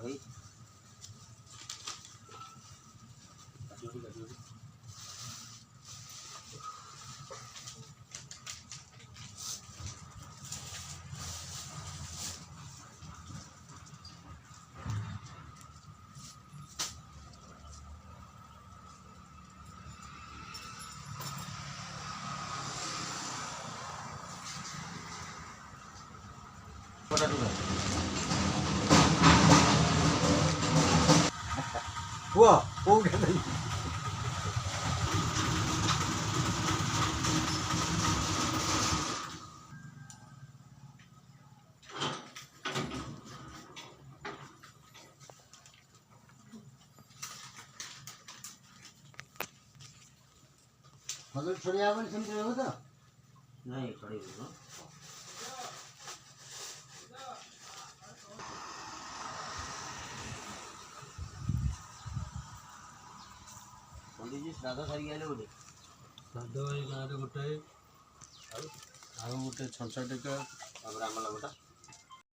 भाई हुआ हो गया नहीं मतलब छोड़ी आवन समझ रहे हो तो नहीं खड़ी हुई ना पंडित जी श्राद्ध सारी गए बोले श्राद्ध भाई गाँव गोटे आउ गोटे छंचा टेका ब्राह्मण गोटा